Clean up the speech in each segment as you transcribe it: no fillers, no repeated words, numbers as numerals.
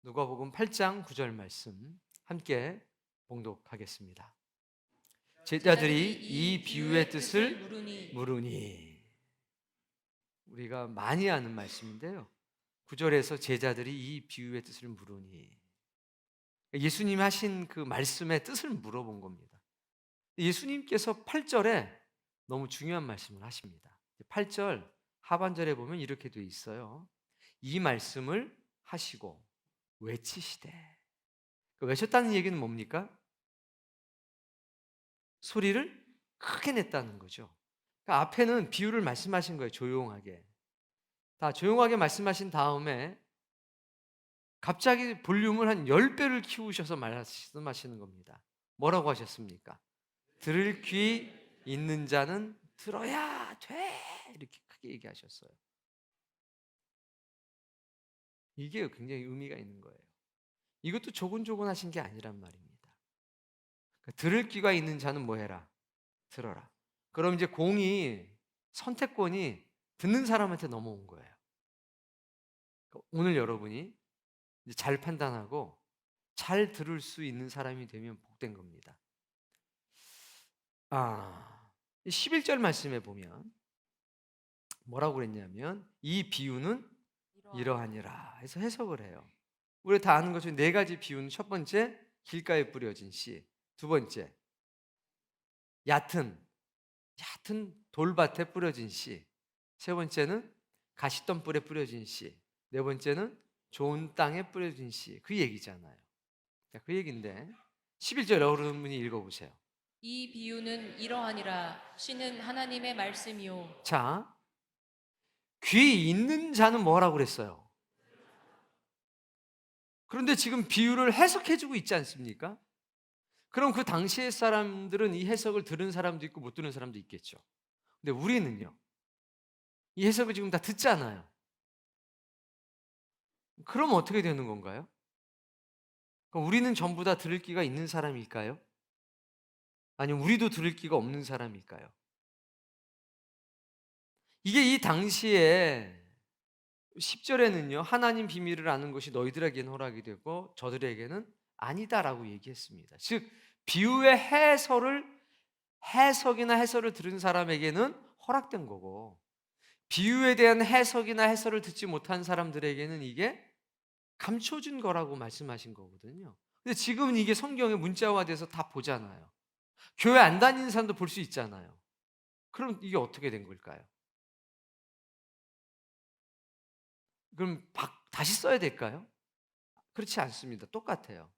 누가복음 8장 9절 말씀 함께 봉독하겠습니다. 제자들이 이 비유의 뜻을 물으니. 우리가 많이 아는 말씀인데요, 9절에서 제자들이 이 비유의 뜻을 물으니, 예수님이 하신 그 말씀의 뜻을 물어본 겁니다. 예수님께서 8절에 너무 중요한 말씀을 하십니다. 8절 하반절에 보면 이렇게 돼 있어요. 이 말씀을 하시고 외치시되. 외쳤다는 얘기는 뭡니까? 소리를 크게 냈다는 거죠. 그러니까 앞에는 비유를 말씀하신 거예요. 조용하게. 다 조용하게 말씀하신 다음에 갑자기 볼륨을 한 10배를 키우셔서 말씀하시는 겁니다. 뭐라고 하셨습니까? 들을 귀 있는 자는 들어야 돼. 이렇게 크게 얘기하셨어요. 이게 굉장히 의미가 있는 거예요. 이것도 조곤조곤 하신 게 아니란 말입니다. 그러니까 들을 귀가 있는 자는 뭐 해라? 들어라. 그럼 이제 선택권이 듣는 사람한테 넘어온 거예요. 그러니까 오늘 여러분이 이제 잘 판단하고 잘 들을 수 있는 사람이 되면 복된 겁니다. 11절 말씀에 보면 뭐라고 그랬냐면 이 비유는 이러하니라 해서 해석을 해요. 우리 다 아는 것처럼 네 가지 비유는, 첫 번째 길가에 뿌려진 씨, 두 번째 얕은 돌밭에 뿌려진 씨, 세 번째는 가시덤불에 뿌려진 씨, 네 번째는 좋은 땅에 뿌려진 씨. 그 얘기잖아요. 그 얘기인데 11절 여러분이 읽어보세요. 이 비유는 이러하니라. 씨는 하나님의 말씀이요. 자, 귀 있는 자는 뭐라고 그랬어요? 그런데 지금 비유를 해석해주고 있지 않습니까? 그럼 그 당시의 사람들은 이 해석을 들은 사람도 있고 못 들은 사람도 있겠죠. 근데 우리는요, 이 해석을 지금 다 듣잖아요. 그럼 어떻게 되는 건가요? 그럼 우리는 전부 다 들을 귀가 있는 사람일까요? 아니면 우리도 들을 귀가 없는 사람일까요? 이게 이 당시에 10절에는요, 하나님 비밀을 아는 것이 너희들에게는 허락이 되고 저들에게는 아니다라고 얘기했습니다. 즉 비유의 해석이나 해설을 들은 사람에게는 허락된 거고, 비유에 대한 해석이나 해설을 듣지 못한 사람들에게는 이게 감춰준 거라고 말씀하신 거거든요. 근데 지금은 이게 성경에 문자화돼서 다 보잖아요. 교회 안 다니는 사람도 볼 수 있잖아요. 그럼 이게 어떻게 된 걸까요? 그럼 다시 써야 될까요? 그렇지 않습니다. 똑같아요.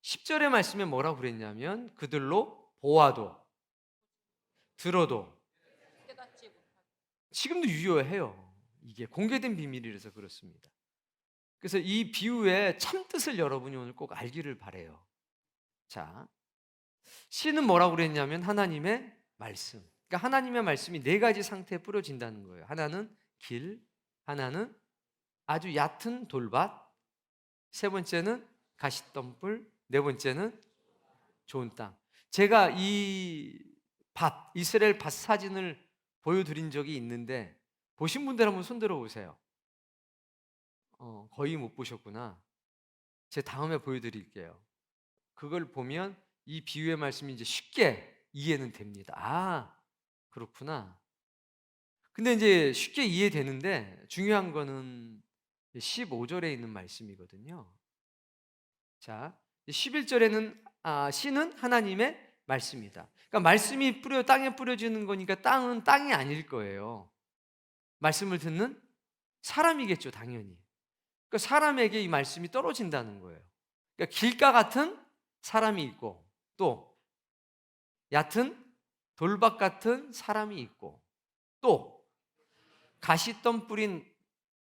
10절의 말씀에 뭐라고 그랬냐면 그들로 보아도 들어도 지금도 유효해요. 이게 공개된 비밀이라서 그렇습니다. 그래서 이 비유의 참뜻을 여러분이 오늘 꼭 알기를 바라요. 자, 씨는 뭐라고 그랬냐면 하나님의 말씀. 그러니까 하나님의 말씀이 네 가지 상태에 뿌려진다는 거예요. 하나는 길, 하나는 아주 얕은 돌밭, 세 번째는 가시덤불, 네 번째는 좋은 땅. 제가 이스라엘 밭 사진을 보여드린 적이 있는데 보신 분들 한번 손 들어 보세요. 거의 못 보셨구나. 제가 다음에 보여드릴게요. 그걸 보면 이 비유의 말씀이 이제 쉽게 이해는 됩니다. 그렇구나. 근데 이제 쉽게 이해되는데 중요한 거는 15절에 있는 말씀이거든요. 자, 11절에는 씨는 하나님의 말씀이다. 그러니까 말씀이 땅에 뿌려지는 거니까 땅은 땅이 아닐 거예요. 말씀을 듣는 사람이겠죠, 당연히. 그러니까 사람에게 이 말씀이 떨어진다는 거예요. 그러니까 길가 같은 사람이 있고, 또 얕은 돌밭 같은 사람이 있고, 또 가시덤 뿌린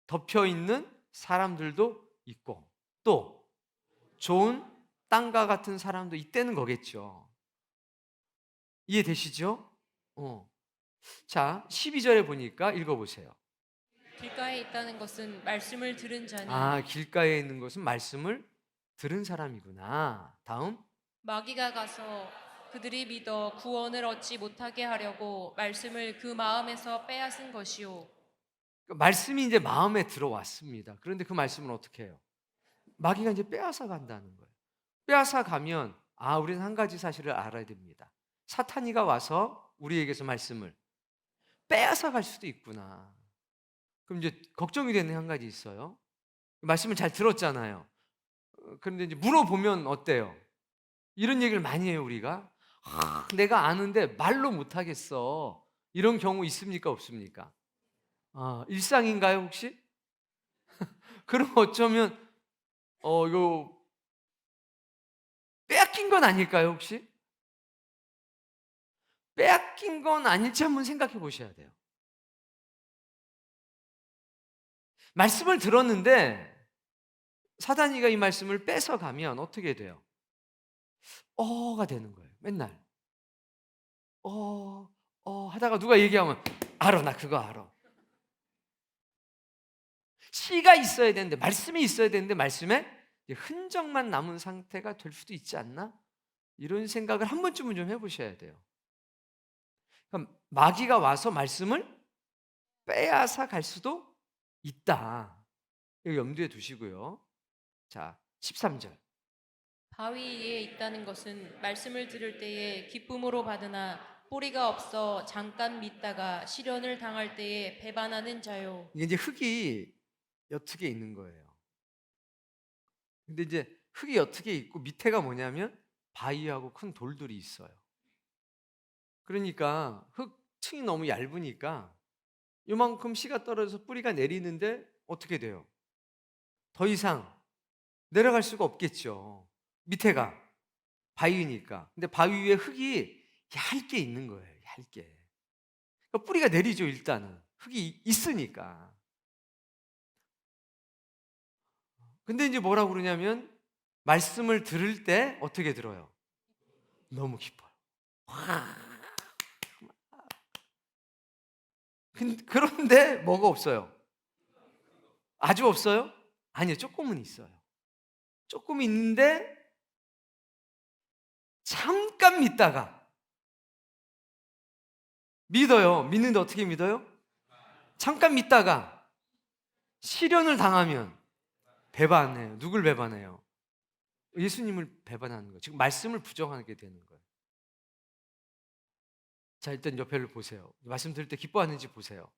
덮여 있는 사람들도 있고, 또 좋은 땅과 같은 사람도 있다는 거겠죠. 이해되시죠? 자, 12절에 보니까 읽어보세요. 길가에 있다는 것은 말씀을 들은 자니 길가에 있는 것은 말씀을 들은 사람이구나. 다음. 마귀가 가서 그들이 믿어 구원을 얻지 못하게 하려고 말씀을 그 마음에서 빼앗은 것이요. 말씀이 이제 마음에 들어왔습니다. 그런데 그 말씀은 어떻게 해요? 마귀가 이제 빼앗아 간다는 거예요. 빼앗아 가면 우리는 한 가지 사실을 알아야 됩니다. 사탄이가 와서 우리에게서 말씀을 빼앗아 갈 수도 있구나. 그럼 이제 걱정이 되는 한 가지 있어요. 말씀을 잘 들었잖아요. 그런데 이제 물어보면 어때요? 이런 얘기를 많이 해요, 우리가. 내가 아는데 말로 못 하겠어. 이런 경우 있습니까, 없습니까? 일상인가요, 혹시? 그럼 어쩌면 이거 빼앗긴 건 아닐까요, 혹시? 빼앗긴 건 아닐지 한번 생각해 보셔야 돼요. 말씀을 들었는데 사단이가 이 말씀을 뺏어가면 어떻게 돼요? 가 되는 거예요. 맨날. 하다가 누가 얘기하면 알아, 나 그거 알아. 씨가 있어야 되는데, 말씀이 있어야 되는데 말씀에 흔적만 남은 상태가 될 수도 있지 않나? 이런 생각을 한 번쯤은 좀 해보셔야 돼요. 그럼 마귀가 와서 말씀을 빼앗아 갈 수도 있다. 이거 염두에 두시고요. 자, 13절. 바위 위에 있다는 것은 말씀을 들을 때에 기쁨으로 받으나 뿌리가 없어 잠깐 믿다가 시련을 당할 때에 배반하는 자요. 이게 이제 흙이 옅게 있는 거예요. 근데 이제 흙이 옅게 있고 밑에가 뭐냐면 바위하고 큰 돌들이 있어요. 그러니까 흙층이 너무 얇으니까 요만큼 씨가 떨어져서 뿌리가 내리는데 어떻게 돼요? 더 이상 내려갈 수가 없겠죠. 밑에가 바위니까. 근데 바위 위에 흙이 얇게 있는 거예요. 얇게. 그러니까 뿌리가 내리죠, 일단은. 흙이 있으니까. 근데 이제 뭐라고 그러냐면 말씀을 들을 때 어떻게 들어요? 너무 기뻐요. 와. 그런데 뭐가 없어요? 아주 없어요? 아니요, 조금은 있어요. 조금 있는데 잠깐 믿다가 믿어요. 믿는데 어떻게 믿어요? 잠깐 믿다가 시련을 당하면 배반해요. 누굴 배반해요? 예수님을 배반하는 거예요. 지금 말씀을 부정하게 되는 거예요. 자, 일단 옆에를 보세요. 말씀 들을 때 기뻐하는지 보세요.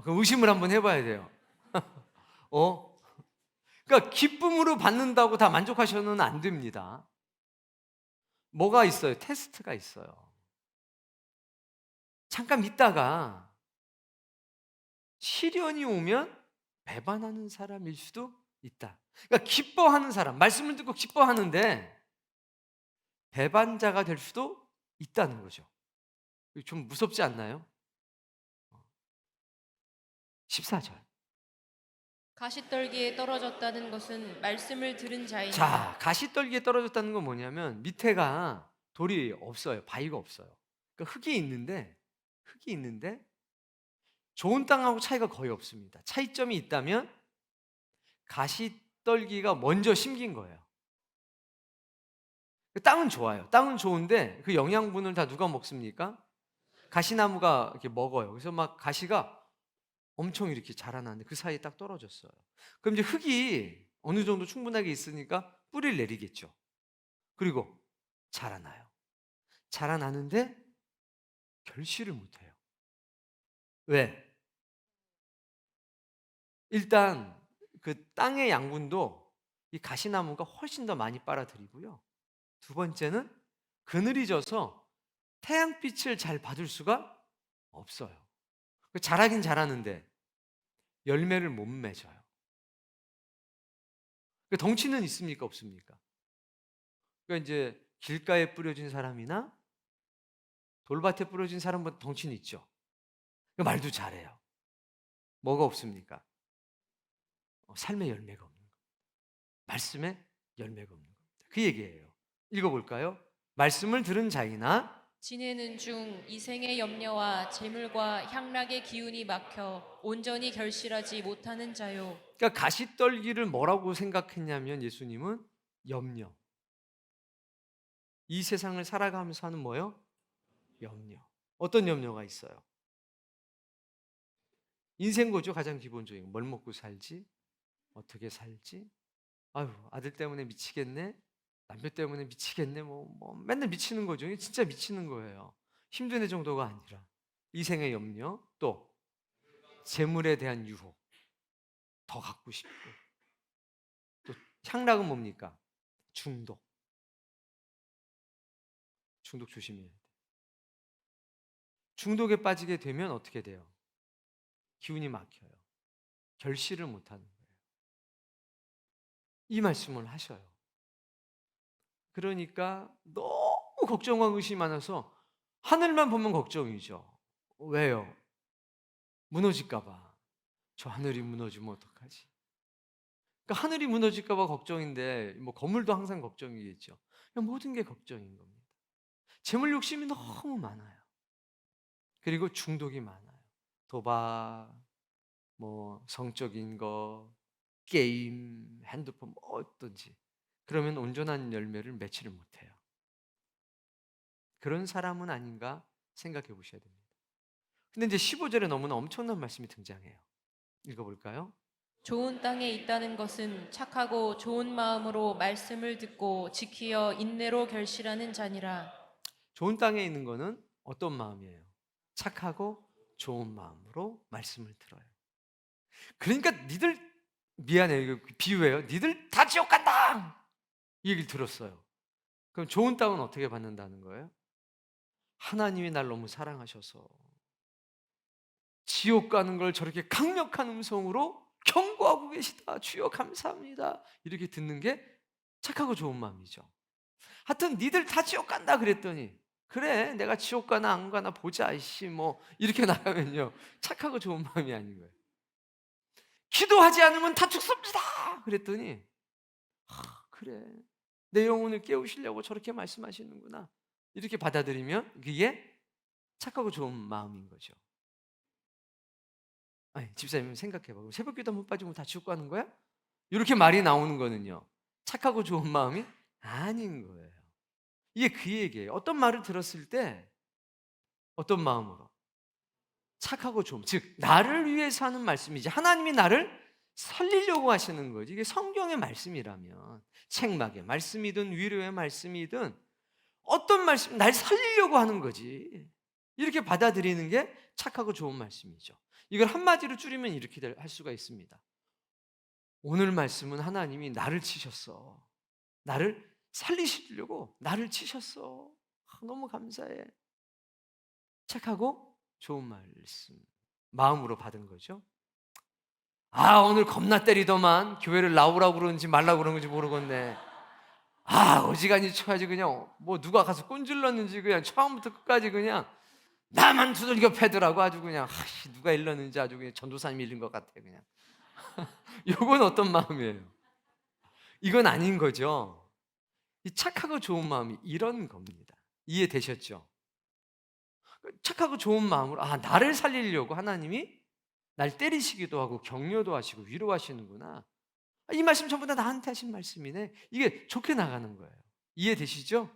그럼 의심을 한번 해봐야 돼요. 어? 그러니까 기쁨으로 받는다고 다 만족하셔는 안 됩니다. 뭐가 있어요? 테스트가 있어요. 잠깐 믿다가 시련이 오면 배반하는 사람일 수도 있다. 그러니까 기뻐하는 사람, 말씀을 듣고 기뻐하는데 배반자가 될 수도 있다는 거죠. 좀 무섭지 않나요? 14절. 가시떨기에 떨어졌다는 것은 말씀을 들은 자이니 자, 가시떨기에 떨어졌다는 건 뭐냐면 밑에가 돌이 없어요. 바위가 없어요. 그러니까 흙이 있는데 좋은 땅하고 차이가 거의 없습니다. 차이점이 있다면 가시떨기가 먼저 심긴 거예요. 땅은 좋아요. 땅은 좋은데 그 영양분을 다 누가 먹습니까? 가시나무가 이렇게 먹어요. 그래서 막 가시가 엄청 이렇게 자라나는데 그 사이에 딱 떨어졌어요. 그럼 이제 흙이 어느 정도 충분하게 있으니까 뿌리를 내리겠죠. 그리고 자라나요. 자라나는데 결실을 못해요. 왜? 일단 그 땅의 양분도 이 가시나무가 훨씬 더 많이 빨아들이고요. 두 번째는 그늘이 져서 태양빛을 잘 받을 수가 없어요. 자라긴 자라는데 열매를 못 맺어요. 덩치는 있습니까, 없습니까? 그러니까 이제 길가에 뿌려진 사람이나 돌밭에 뿌려진 사람보다 덩치는 있죠. 말도 잘해요. 뭐가 없습니까? 삶의 열매가 없는 겁니다. 말씀에 열매가 없는 겁니다. 그 얘기예요. 읽어볼까요? 말씀을 들은 자이나 지내는 중 이생의 염려와 재물과 향락의 기운이 막혀 온전히 결실하지 못하는 자요. 그러니까 가시떨기를 뭐라고 생각했냐면 예수님은 염려. 이 세상을 살아가면서 하는 뭐요? 염려. 어떤 염려가 있어요? 인생고죠. 가장 기본적인 걸. 뭘 먹고 살지? 어떻게 살지? 아유, 아들 때문에 미치겠네, 남편 때문에 미치겠네, 맨날 미치는 거죠. 이게 진짜 미치는 거예요. 힘든 애 정도가 아니라 이생의 염려, 또 재물에 대한 유혹, 더 갖고 싶고, 또 향락은 뭡니까? 중독. 중독 조심해야 돼. 중독에 빠지게 되면 어떻게 돼요? 기운이 막혀요. 결실을 못하는 거예요. 이 말씀을 하셔요. 그러니까 너무 걱정과 의심이 많아서 하늘만 보면 걱정이죠. 왜요? 무너질까 봐. 저 하늘이 무너지면 어떡하지? 그러니까 하늘이 무너질까 봐 걱정인데, 건물도 항상 걱정이겠죠. 그냥 모든 게 걱정인 겁니다. 재물 욕심이 너무 많아요. 그리고 중독이 많아요. 도박, 성적인 거, 게임, 핸드폰, 어떤지. 그러면 온전한 열매를 맺지를 못해요. 그런 사람은 아닌가 생각해 보셔야 됩니다. 근데 이제 15절에 너무나 엄청난 말씀이 등장해요. 읽어볼까요? 좋은 땅에 있다는 것은 착하고 좋은 마음으로 말씀을 듣고 지키어 인내로 결실하는 자니라. 좋은 땅에 있는 거는 어떤 마음이에요? 착하고 좋은 마음으로 말씀을 들어요. 그러니까 니들, 미안해요, 이거 비유예요. 니들 다 지옥 간다! 이 얘기를 들었어요. 그럼 좋은 땅은 어떻게 받는다는 거예요? 하나님이 날 너무 사랑하셔서 지옥 가는 걸 저렇게 강력한 음성으로 경고하고 계시다. 주여 감사합니다. 이렇게 듣는 게 착하고 좋은 마음이죠. 하여튼 니들 다 지옥 간다 그랬더니, 그래 내가 지옥 가나 안 가나 보자 이씨 이렇게 나가면요, 착하고 좋은 마음이 아닌 거예요. 기도하지 않으면 다 죽습니다 그랬더니, 그래 내 영혼을 깨우시려고 저렇게 말씀하시는구나, 이렇게 받아들이면 그게 착하고 좋은 마음인 거죠. 아니, 집사님 생각해봐. 새벽기도 못 빠지면 다 지옥 가는 거야? 이렇게 말이 나오는 거는요, 착하고 좋은 마음이 아닌 거예요. 이게 그 얘기예요. 어떤 말을 들었을 때 어떤 마음으로? 착하고 좋은, 즉 나를 위해서 하는 말씀이지 하나님이 나를 살리려고 하시는 거지. 이게 성경의 말씀이라면, 책막의 말씀이든 위로의 말씀이든 어떤 말씀, 날 살리려고 하는 거지, 이렇게 받아들이는 게 착하고 좋은 말씀이죠. 이걸 한마디로 줄이면 이렇게 할 수가 있습니다. 오늘 말씀은 하나님이 나를 치셨어. 나를 살리시려고 나를 치셨어. 너무 감사해. 착하고 좋은 말씀, 마음으로 받은 거죠. 오늘 겁나 때리더만, 교회를 나오라고 그러는지 말라고 그러는지 모르겠네. 어지간히 쳐야지. 그냥 누가 가서 꼰질렀는지 그냥 처음부터 끝까지 그냥 나만 두들겨 패더라고. 아주 그냥 누가 일렀는지 아주 그냥 전도사님이 일른 것 같아 그냥. 이건 어떤 마음이에요? 이건 아닌 거죠. 이 착하고 좋은 마음이 이런 겁니다. 이해되셨죠? 착하고 좋은 마음으로, 나를 살리려고 하나님이 날 때리시기도 하고 격려도 하시고 위로하시는구나. 이 말씀 전부 다 나한테 하신 말씀이네. 이게 좋게 나가는 거예요. 이해되시죠?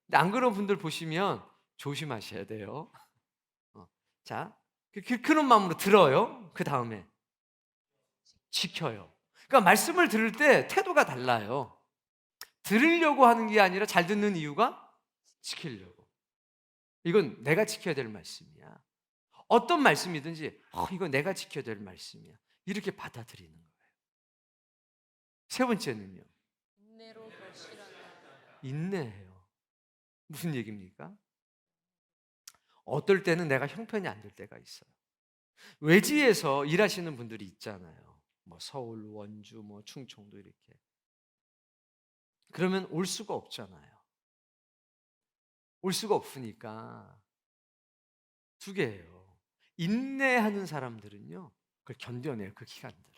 근데 안 그런 분들 보시면 조심하셔야 돼요. 자, 그런 마음으로 들어요. 그 다음에 지켜요. 그러니까 말씀을 들을 때 태도가 달라요. 들으려고 하는 게 아니라 잘 듣는 이유가 지키려고. 이건 내가 지켜야 될 말씀이야. 어떤 말씀이든지 이건 내가 지켜야 될 말씀이야, 이렇게 받아들이는 거예요. 세 번째는요, 인내로 결실하는. 인내해요. 무슨 얘기입니까? 어떨 때는 내가 형편이 안 될 때가 있어요. 외지에서 일하시는 분들이 있잖아요. 서울, 원주, 충청도 이렇게. 그러면 올 수가 없잖아요. 올 수가 없으니까 두 개예요. 인내하는 사람들은요, 그걸 견뎌내요. 그 기간들을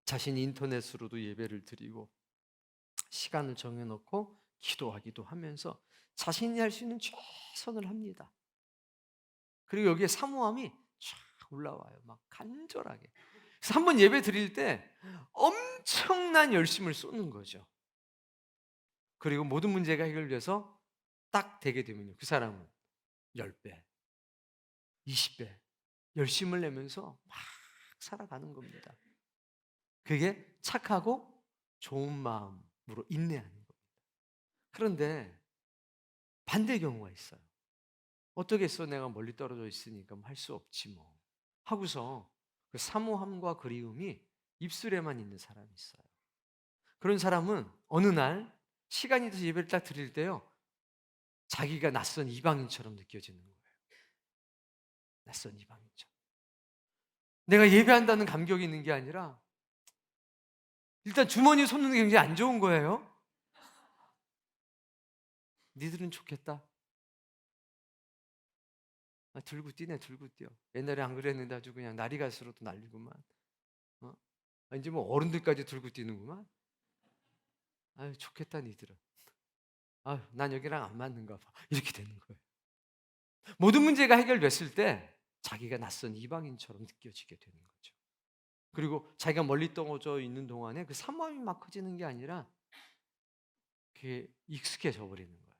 자신이 인터넷으로도 예배를 드리고 시간을 정해놓고 기도하기도 하면서 자신이 할 수 있는 최선을 합니다. 그리고 여기에 사모함이 쫙 올라와요. 막 간절하게. 그래서 한번 예배 드릴 때 엄청난 열심을 쏟는 거죠. 그리고 모든 문제가 해결돼서 딱 되게 되면요, 그 사람은 10배, 20배 열심을 내면서 막 살아가는 겁니다. 그게 착하고 좋은 마음으로 인내하는 겁니다. 그런데 반대 경우가 있어요. 어떻겠어, 내가 멀리 떨어져 있으니까 할 수 없지 뭐 하고서 그 사모함과 그리움이 입술에만 있는 사람이 있어요. 그런 사람은 어느 날 시간이 돼서 예배를 딱 드릴 때요, 자기가 낯선 이방인처럼 느껴지는 거예요. 낯선 이방인처럼. 내가 예배한다는 감격이 있는 게 아니라 일단 주머니에 손는 게 굉장히 안 좋은 거예요. 니들은 좋겠다. 들고 뛰네, 들고 뛰어. 옛날에 안 그랬는데 아주 그냥 날이 갈수록 또 날리구만. 어? 이제 뭐 어른들까지 들고 뛰는구만. 아유, 좋겠다, 니들은. 아유, 난 여기랑 안 맞는가 봐. 이렇게 되는 거예요. 모든 문제가 해결됐을 때 자기가 낯선 이방인처럼 느껴지게 되는 거죠. 그리고 자기가 멀리 떨어져 있는 동안에 그 사모함이 막 커지는 게 아니라 그게 익숙해져 버리는 거예요.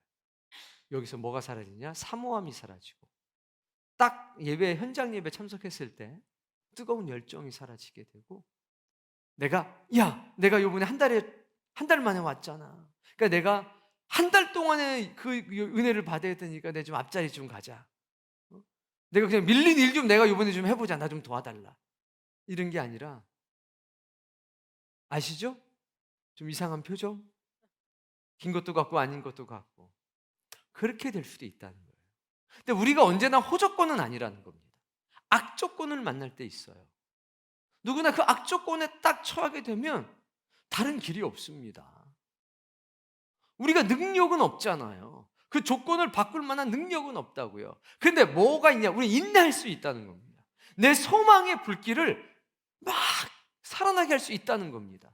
여기서 뭐가 사라지냐? 사모함이 사라지고, 딱 예배, 현장 예배 참석했을 때 뜨거운 열정이 사라지게 되고, 내가 요번에 한 달 만에 왔잖아. 그러니까 내가 한 달 동안에 그 은혜를 받아야 되니까 내 좀 앞자리 좀 가자. 내가 그냥 밀린 일 좀 내가 요번에 좀 해보자. 나 좀 도와달라. 이런 게 아니라, 아시죠? 좀 이상한 표정? 긴 것도 같고 아닌 것도 같고. 그렇게 될 수도 있다는 거예요. 근데 우리가 언제나 호조건은 아니라는 겁니다. 악조건을 만날 때 있어요. 누구나 그 악조건에 딱 처하게 되면 다른 길이 없습니다. 우리가 능력은 없잖아요. 그 조건을 바꿀 만한 능력은 없다고요. 근데 뭐가 있냐? 우리 인내할 수 있다는 겁니다. 내 소망의 불길을 막 살아나게 할 수 있다는 겁니다.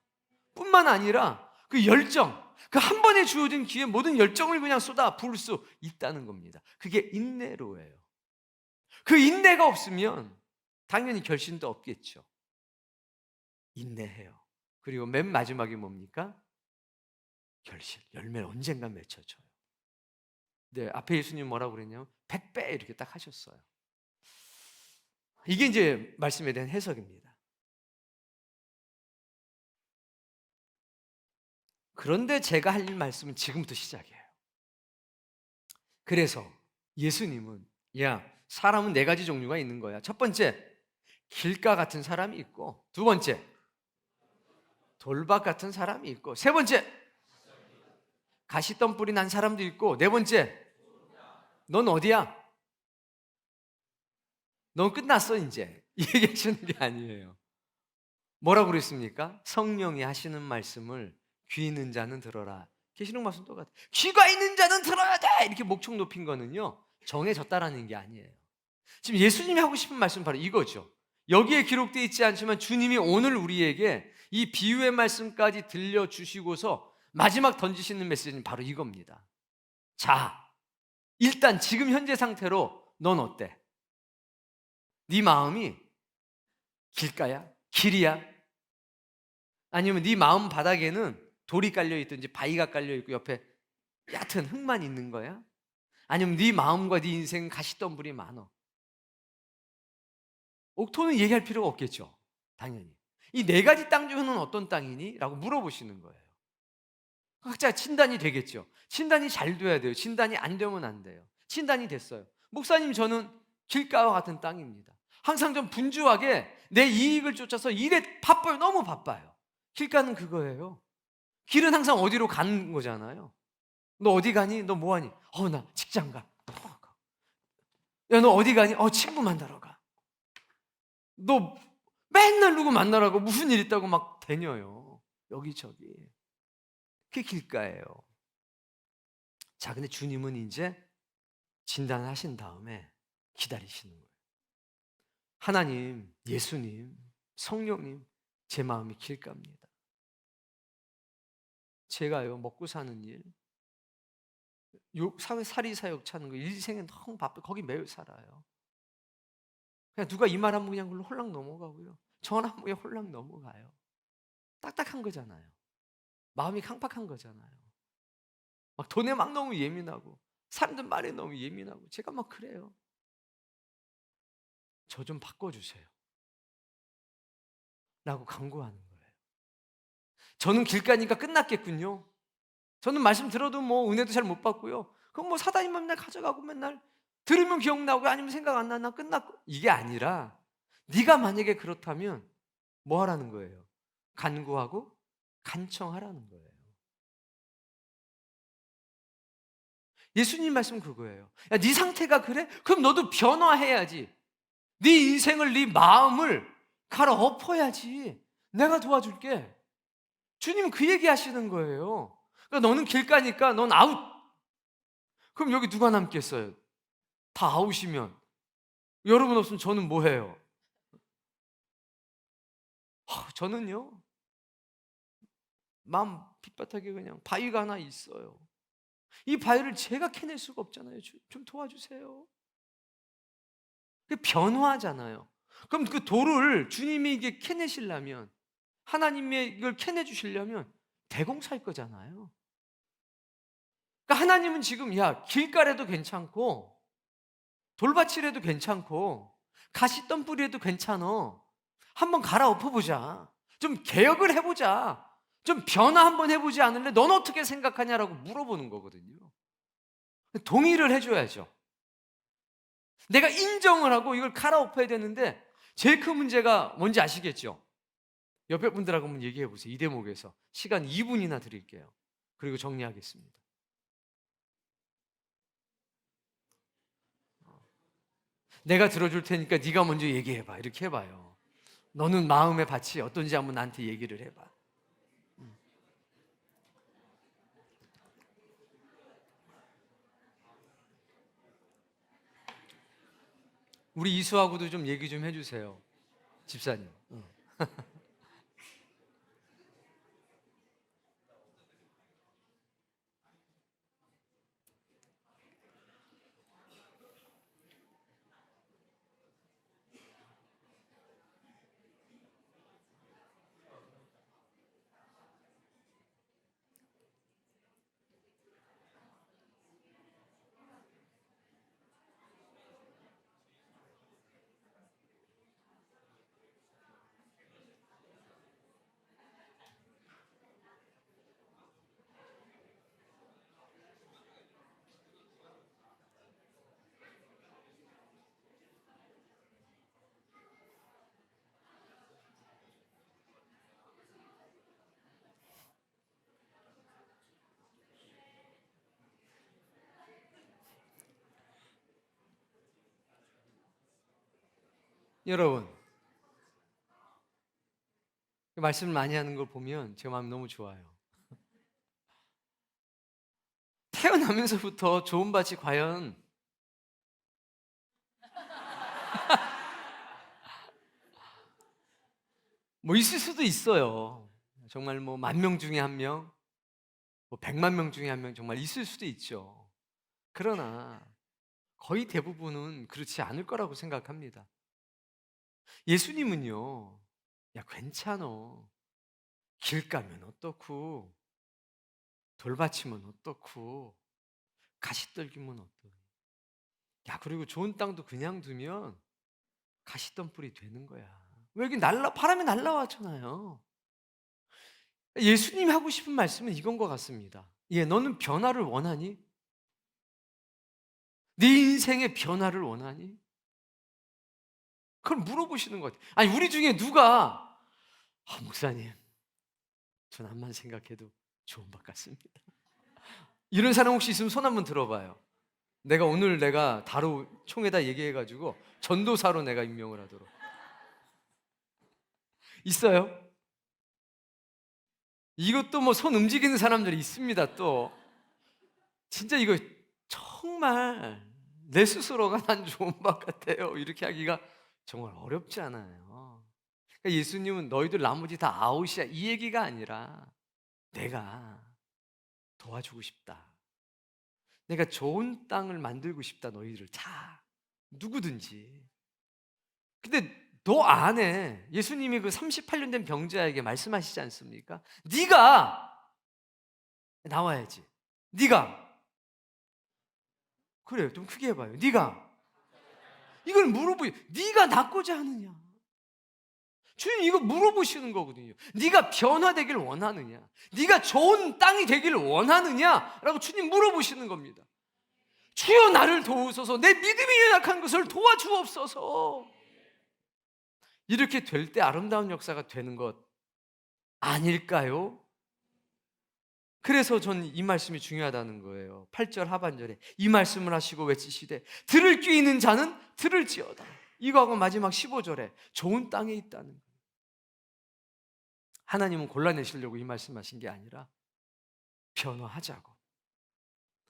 뿐만 아니라 그 열정, 그 한 번에 주어진 기회에 모든 열정을 그냥 쏟아 부을 수 있다는 겁니다. 그게 인내로예요. 그 인내가 없으면 당연히 결심도 없겠죠. 인내해요. 그리고 맨 마지막에 뭡니까? 결실, 열매를 언젠가 맺혀져요. 네, 앞에 예수님 뭐라고 그랬냐면 100배 이렇게 딱 하셨어요. 이게 이제 말씀에 대한 해석입니다. 그런데 제가 할 말씀은 지금부터 시작이에요. 그래서 예수님은, 야, 사람은 네 가지 종류가 있는 거야. 첫 번째, 길가 같은 사람이 있고, 두 번째, 돌밭 같은 사람이 있고, 세 번째, 가시덤불이 난 사람도 있고, 네 번째, 넌 어디야? 넌 끝났어 이제. 이 얘기하시는 게 아니에요. 뭐라고 그랬습니까? 성령이 하시는 말씀을 귀 있는 자는 들어라. 계시록 말씀 똑같아요. 귀가 있는 자는 들어야 돼! 이렇게 목청 높인 거는요, 정해졌다라는 게 아니에요. 지금 예수님이 하고 싶은 말씀은 바로 이거죠. 여기에 기록되어 있지 않지만 주님이 오늘 우리에게 이 비유의 말씀까지 들려주시고서 마지막 던지시는 메시지는 바로 이겁니다. 자, 일단 지금 현재 상태로 넌 어때? 네 마음이 길가야? 길이야? 아니면 네 마음 바닥에는 돌이 깔려 있든지 바위가 깔려 있고 옆에 얕은 흙만 있는 거야? 아니면 네 마음과 네 인생은 가시덤불이 많어? 옥토는 얘기할 필요가 없겠죠. 당연히. 이 네 가지 땅 중에는 어떤 땅이니? 라고 물어보시는 거예요. 각자 진단이 되겠죠. 진단이 잘 돼야 돼요. 진단이 안 되면 안 돼요. 진단이 됐어요. 목사님, 저는 길가와 같은 땅입니다. 항상 좀 분주하게 내 이익을 쫓아서 일에 바빠요. 너무 바빠요. 길가는 그거예요. 길은 항상 어디로 가는 거잖아요. 너 어디 가니? 너 뭐 하니? 나 직장 가. 야, 너 어디 가니? 친구 만나러 가. 너 맨날 누구 만나라고 무슨 일 있다고 막 다녀요. 여기저기. 그게 길가예요. 자, 근데 주님은 이제 진단을 하신 다음에 기다리시는 거예요. 하나님, 예수님, 성령님, 제 마음이 길가입니다. 제가요, 먹고 사는 일, 사회 사리사욕 차는 거, 일생에 너무 바빠. 거기 매일 살아요. 그냥 누가 이 말하면 그냥 그걸로 홀랑 넘어가고요. 전화하면 홀랑 넘어가요. 딱딱한 거잖아요. 마음이 강팍한 거잖아요. 막 돈에 막 너무 예민하고 사람들 말에 너무 예민하고 제가 막 그래요. 저 좀 바꿔주세요. 라고 간구하는 거예요. 저는 길 가니까 끝났겠군요. 저는 말씀 들어도 뭐 은혜도 잘 못 받고요. 그럼 뭐 사다니면 맨날 가져가고 맨날 들으면 기억나고 아니면 생각 안 나나 끝났고, 이게 아니라 네가 만약에 그렇다면 뭐 하라는 거예요? 간구하고 간청하라는 거예요. 예수님 말씀 그거예요. 야, 네 상태가 그래? 그럼 너도 변화해야지. 네 인생을, 네 마음을 갈아엎어야지. 내가 도와줄게. 주님은 그 얘기 하시는 거예요. 그러니까 너는 길 가니까 넌 아웃. 그럼 여기 누가 남겠어요? 다 아웃이면. 여러분 없으면 저는 뭐 해요? 저는요, 마음 빗바닥에 그냥 바위가 하나 있어요. 이 바위를 제가 캐낼 수가 없잖아요. 좀 도와주세요. 그게 변화잖아요. 그럼 그 돌을 주님이 이게 캐내시려면, 하나님이 이걸 캐내주시려면 대공사일 거잖아요. 그러니까 하나님은 지금 야, 길가래도 괜찮고 돌밭이라도 괜찮고 가시덤불이라도 괜찮어. 한번 갈아엎어보자. 좀 개혁을 해보자. 좀 변화 한번 해보지 않을래? 넌 어떻게 생각하냐라고 물어보는 거거든요. 동의를 해줘야죠. 내가 인정을 하고 이걸 갈아엎어야 되는데, 제일 큰 문제가 뭔지 아시겠죠? 옆에 분들하고 한번 얘기해 보세요. 이 대목에서 시간 2분이나 드릴게요. 그리고 정리하겠습니다. 내가 들어줄 테니까 네가 먼저 얘기해봐. 이렇게 해봐요. 너는 마음의 밭이 어떤지 한번 나한테 얘기를 해봐. 우리 이수하고도 좀 얘기 좀 해주세요. 집사님. 여러분, 말씀을 많이 하는 걸 보면 제 마음이 너무 좋아요. 태어나면서부터 좋은 밭이 과연 뭐 있을 수도 있어요. 정말 뭐 10,000명 중에 1명, 뭐 100만 명 중에 1명 정말 있을 수도 있죠. 그러나 거의 대부분은 그렇지 않을 거라고 생각합니다. 예수님은요, 야, 괜찮어. 길 가면 어떻고, 돌받치면 어떻고, 가시떨기면 어떠. 야, 그리고 좋은 땅도 그냥 두면 가시덤불이 되는 거야. 왜 여기 바람이 날라왔잖아요. 예수님이 하고 싶은 말씀은 이건 것 같습니다. 예, 너는 변화를 원하니? 네 인생의 변화를 원하니? 그걸 물어보시는 것 같아요. 아니, 우리 중에 누가 목사님, 전 암만 생각해도 좋은 것 같습니다. 이런 사람 혹시 있으면 손 한번 들어봐요. 내가 다루 총에다 얘기해가지고 전도사로 내가 임명을 하도록. 있어요? 이것도 뭐 손 움직이는 사람들이 있습니다. 또 진짜 이거 정말 내 스스로가 난 좋은 것 같아요. 이렇게 하기가 정말 어렵지 않아요. 그러니까 예수님은 너희들 나머지 다 아웃이야 이 얘기가 아니라, 내가 도와주고 싶다. 내가 좋은 땅을 만들고 싶다. 너희들을 다 누구든지. 근데 너 안에 예수님이 그 38년 된 병자에게 말씀하시지 않습니까? 네가 나와야지. 네가 그래요. 좀 크게 해봐요. 네가 이걸 물어보요. 네가 낫고자 하느냐? 주님 이거 물어보시는 거거든요. 네가 변화되길 원하느냐? 네가 좋은 땅이 되길 원하느냐? 라고 주님 물어보시는 겁니다. 주여 나를 도우소서. 내 믿음이 연약한 것을 도와주옵소서. 이렇게 될 때 아름다운 역사가 되는 것 아닐까요? 그래서 전 이 말씀이 중요하다는 거예요. 8절 하반절에 이 말씀을 하시고 외치시되 들을 귀 있는 자는 들을지어다. 이거하고 마지막 15절에 좋은 땅에 있다는 거예요. 하나님은 골라내시려고 이 말씀하신 게 아니라 변화하자고,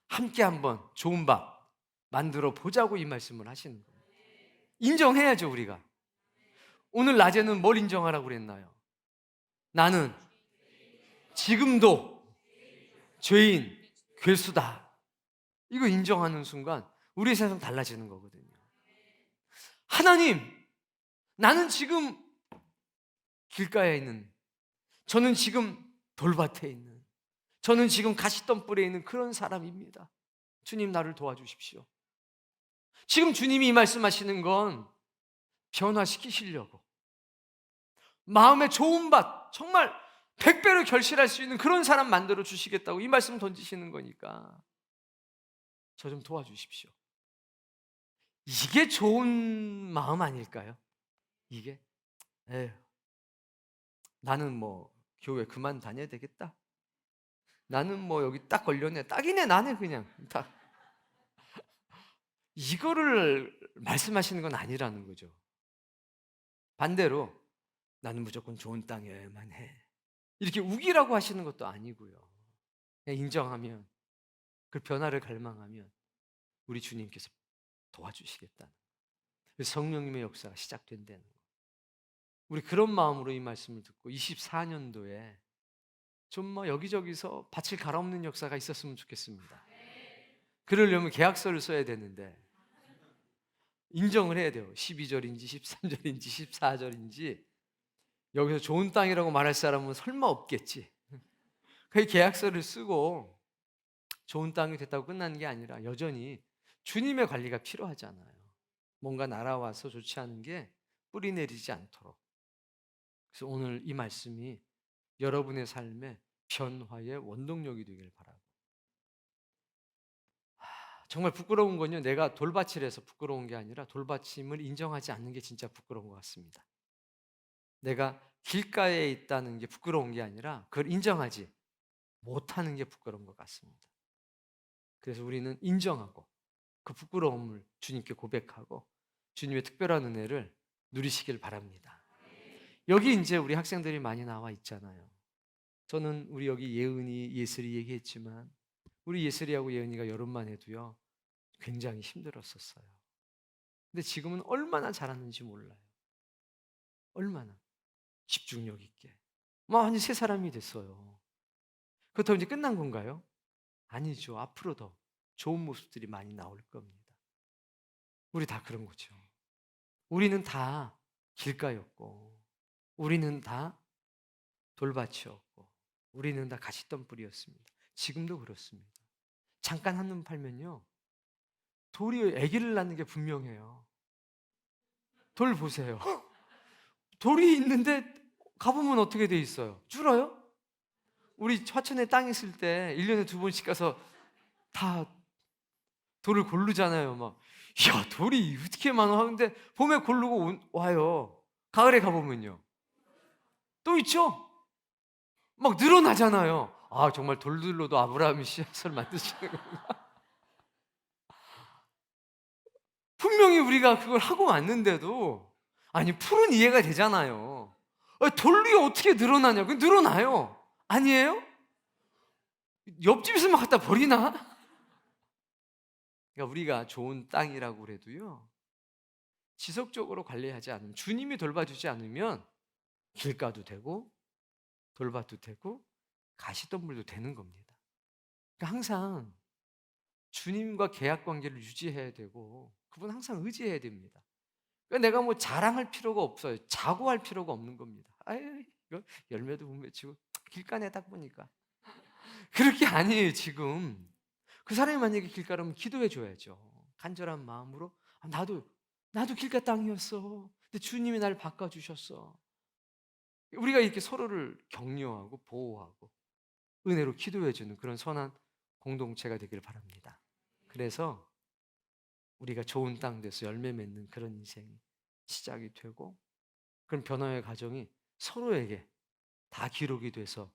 함께 한번 좋은 밥 만들어 보자고 이 말씀을 하시는 거예요. 인정해야죠. 우리가 오늘 낮에는 뭘 인정하라고 그랬나요? 나는 지금도 죄인, 괴수다. 이거 인정하는 순간 우리 세상 달라지는 거거든요. 하나님, 나는 지금 길가에 있는, 저는 지금 돌밭에 있는, 저는 지금 가시덤불에 있는 그런 사람입니다. 주님 나를 도와주십시오. 지금 주님이 이 말씀하시는 건 변화시키시려고, 마음에 좋은 밭, 정말 100배로 결실할 수 있는 그런 사람 만들어 주시겠다고 이 말씀 던지시는 거니까 저 좀 도와주십시오. 이게 좋은 마음 아닐까요? 이게 에휴, 나는 뭐 교회 그만 다녀야 되겠다. 나는 뭐 여기 딱 걸렸네. 딱이네 나네 그냥 딱. 이거를 말씀하시는 건 아니라는 거죠. 반대로 나는 무조건 좋은 땅에만 해. 이렇게 우기라고 하시는 것도 아니고요. 그냥 인정하면, 그 변화를 갈망하면 우리 주님께서 도와주시겠다는 거예요. 성령님의 역사가 시작된다는 거예요. 우리 그런 마음으로 이 말씀을 듣고 24년도에 좀 뭐 여기저기서 밭을 갈아엎는 역사가 있었으면 좋겠습니다. 그러려면 계약서를 써야 되는데 인정을 해야 돼요. 12절인지 13절인지 14절인지 여기서 좋은 땅이라고 말할 사람은 설마 없겠지. 그 계약서를 쓰고 좋은 땅이 됐다고 끝나는 게 아니라 여전히 주님의 관리가 필요하잖아요. 뭔가 날아와서 좋지 않은 게 뿌리 내리지 않도록. 그래서 오늘 이 말씀이 여러분의 삶에 변화의 원동력이 되길 바라고. 정말 부끄러운 건요, 내가 돌받침해서 부끄러운 게 아니라 돌받침을 인정하지 않는 게 진짜 부끄러운 것 같습니다. 내가 길가에 있다는 게 부끄러운 게 아니라 그걸 인정하지 못하는 게 부끄러운 것 같습니다. 그래서 우리는 인정하고 그 부끄러움을 주님께 고백하고 주님의 특별한 은혜를 누리시길 바랍니다. 여기 이제 우리 학생들이 많이 나와 있잖아요. 저는 우리 여기 예은이, 예슬이 얘기했지만 우리 예슬이하고 예은이가 여름만 해도요 굉장히 힘들었었어요. 근데 지금은 얼마나 잘하는지 몰라요. 얼마나 집중력 있게 완전 새 사람이 됐어요. 그렇다고 이제 끝난 건가요? 아니죠. 앞으로 더 좋은 모습들이 많이 나올 겁니다. 우리 다 그런 거죠. 우리는 다 길가였고, 우리는 다 돌밭이었고, 우리는 다 가시덤불이었습니다. 지금도 그렇습니다. 잠깐 한눈 팔면요 돌이 아기를 낳는 게 분명해요. 돌 보세요. 돌이 있는데 가보면 어떻게 돼 있어요? 줄어요? 우리 화천에 땅 있을 때 1년에 2번씩 가서 다 돌을 고르잖아요. 막, 야, 돌이 어떻게 많아? 하는데 봄에 고르고 와요. 가을에 가보면요. 또 있죠? 막 늘어나잖아요. 아, 정말 돌들로도 아브라함이 씨앗을 만드시는 거구나. 분명히 우리가 그걸 하고 왔는데도, 아니, 풀은 이해가 되잖아요. 돌이 어떻게 늘어나냐? 그 늘어나요. 아니에요? 옆집에서만 갖다 버리나? 그러니까 우리가 좋은 땅이라고 그래도요 지속적으로 관리하지 않으면, 주님이 돌봐주지 않으면 길가도 되고 돌밭도 되고 가시덤불도 되는 겁니다. 그러니까 항상 주님과 계약 관계를 유지해야 되고 그분 항상 의지해야 됩니다. 그러니까 내가 뭐 자랑할 필요가 없어요. 자고할 필요가 없는 겁니다. 아유, 이거 열매도 못 맺히고 길가에 딱 보니까 그럴 게 아니에요. 지금 그 사람이 만약에 길가라면 기도해 줘야죠. 간절한 마음으로 나도 길가 땅이었어. 근데 주님이 날 바꿔주셨어. 우리가 이렇게 서로를 격려하고 보호하고 은혜로 기도해 주는 그런 선한 공동체가 되길 바랍니다. 그래서 우리가 좋은 땅 돼서 열매 맺는 그런 인생이 시작이 되고, 그런 변화의 과정이 서로에게 다 기록이 돼서,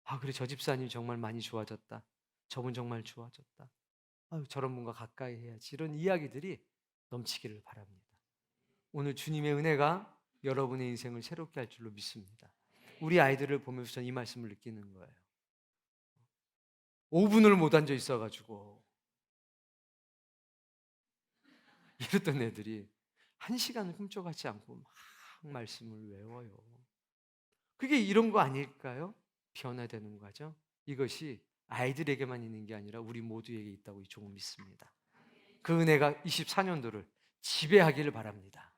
아 그래 저 집사님 정말 많이 좋아졌다, 저분 정말 좋아졌다, 아유 저런 분과 가까이 해야지, 이런 이야기들이 넘치기를 바랍니다. 오늘 주님의 은혜가 여러분의 인생을 새롭게 할 줄로 믿습니다. 우리 아이들을 보면서 저는 이 말씀을 느끼는 거예요. 5분을 못 앉아 있어가지고 이랬던 애들이 1시간을 훔쳐가지 않고 막 말씀을 외워요. 그게 이런 거 아닐까요? 변화되는 거죠. 이것이 아이들에게만 있는 게 아니라 우리 모두에게 있다고 조금 믿습니다. 그 은혜가 24년도를 지배하기를 바랍니다.